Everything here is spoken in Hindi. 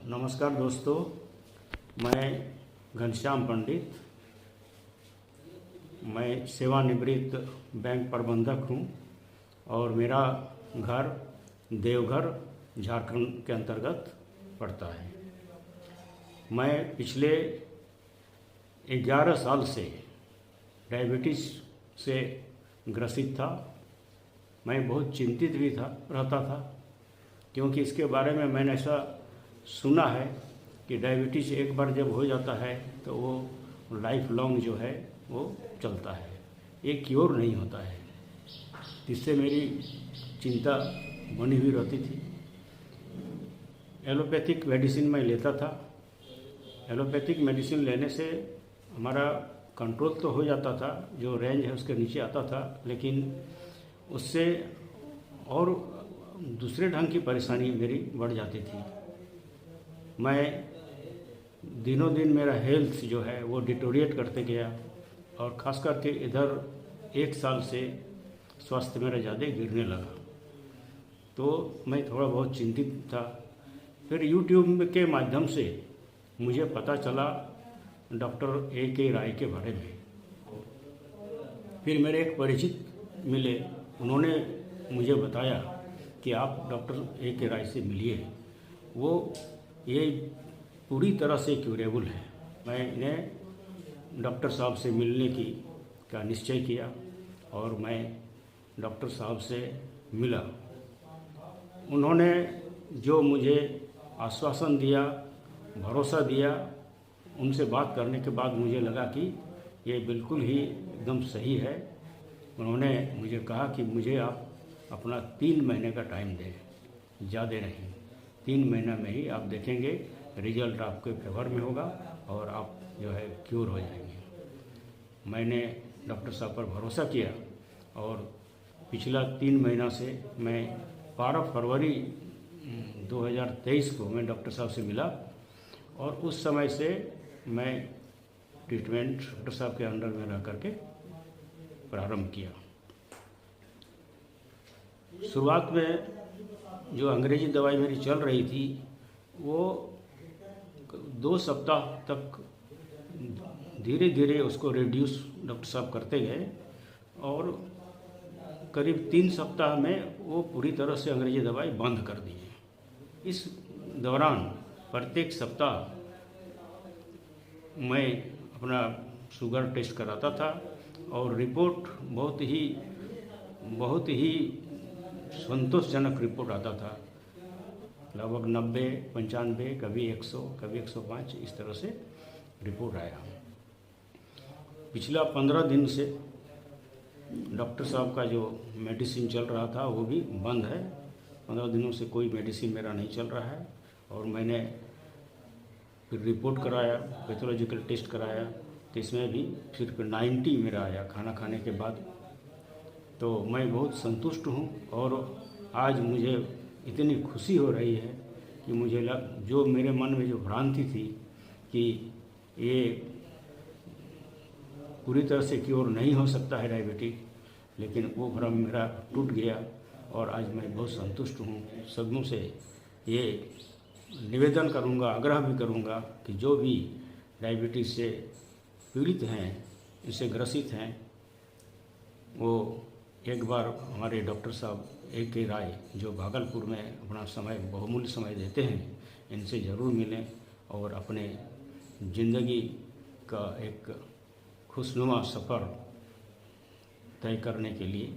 नमस्कार दोस्तों, मैं घनश्याम पंडित। मैं सेवानिवृत्त बैंक प्रबंधक हूँ और मेरा घर देवघर झारखंड के अंतर्गत पड़ता है। मैं पिछले 11 साल से डायबिटीज़ से ग्रसित था। मैं बहुत चिंतित भी रहता था, क्योंकि इसके बारे में मैंने ऐसा सुना है कि डायबिटीज़ एक बार जब हो जाता है तो वो लाइफ लॉन्ग जो है वो चलता है, ये क्योर नहीं होता है। इससे मेरी चिंता बनी हुई रहती थी। एलोपैथिक मेडिसिन मैं लेता था। एलोपैथिक मेडिसिन लेने से हमारा कंट्रोल तो हो जाता था, जो रेंज है उसके नीचे आता था, लेकिन उससे और दूसरे ढंग की परेशानी मेरी बढ़ जाती थी। मैं दिनों दिन मेरा हेल्थ जो है वो डिटोरिएट करते गया और ख़ास करके इधर 1 साल से स्वास्थ्य मेरा ज़्यादा गिरने लगा। तो मैं थोड़ा बहुत चिंतित था। फिर यूट्यूब के माध्यम से मुझे पता चला डॉक्टर A.K. राय के बारे में। फिर मेरे एक परिचित मिले, उन्होंने मुझे बताया कि आप डॉक्टर A.K. राय से मिलिए, वो ये पूरी तरह से क्यूरेबल है। मैंने डॉक्टर साहब से मिलने का निश्चय किया और मैं डॉक्टर साहब से मिला। उन्होंने जो मुझे आश्वासन दिया, भरोसा दिया, उनसे बात करने के बाद मुझे लगा कि ये बिल्कुल ही एकदम सही है। उन्होंने मुझे कहा कि मुझे आप अपना 3 महीने का टाइम दें, ज़्यादा नहीं। 3 महीना में ही आप देखेंगे रिजल्ट आपके फेवर में होगा और आप जो है क्योर हो जाएंगे। मैंने डॉक्टर साहब पर भरोसा किया और पिछला 3 महीना से मैं 12 फरवरी 2023 को मैं डॉक्टर साहब से मिला और उस समय से मैं ट्रीटमेंट डॉक्टर साहब के अंडर में रह करके प्रारंभ किया। शुरुआत में जो अंग्रेजी दवाई मेरी चल रही थी वो 2 सप्ताह तक धीरे धीरे उसको रिड्यूस डॉक्टर साहब करते गए और करीब 3 सप्ताह में वो पूरी तरह से अंग्रेजी दवाई बंद कर दी। इस दौरान प्रत्येक सप्ताह मैं अपना शुगर टेस्ट कराता था और रिपोर्ट बहुत ही संतोषजनक रिपोर्ट आता था। लगभग 90, 95, कभी 100, कभी 105, इस तरह से रिपोर्ट आया। पिछला 15 दिन से डॉक्टर साहब का जो मेडिसिन चल रहा था वो भी बंद है। 15 दिनों से कोई मेडिसिन मेरा नहीं चल रहा है और मैंने फिर रिपोर्ट कराया, पैथोलॉजिकल टेस्ट कराया, तो इसमें भी फिर 90 मेरा आया खाना खाने के बाद। तो मैं बहुत संतुष्ट हूँ और आज मुझे इतनी खुशी हो रही है कि मुझे जो मेरे मन में जो भ्रांति थी कि ये पूरी तरह से क्योर नहीं हो सकता है डायबिटीज, लेकिन वो भ्रम मेरा टूट गया और आज मैं बहुत संतुष्ट हूँ। सबों से ये निवेदन करूँगा, आग्रह भी करूँगा कि जो भी डायबिटीज़ से पीड़ित हैं, इससे ग्रसित हैं, वो एक बार हमारे डॉक्टर साहब A.K. राय जो भागलपुर में अपना समय बहुमूल्य समय देते हैं, इनसे ज़रूर मिलें और अपने ज़िंदगी का एक खुशनुमा सफ़र तय करने के लिए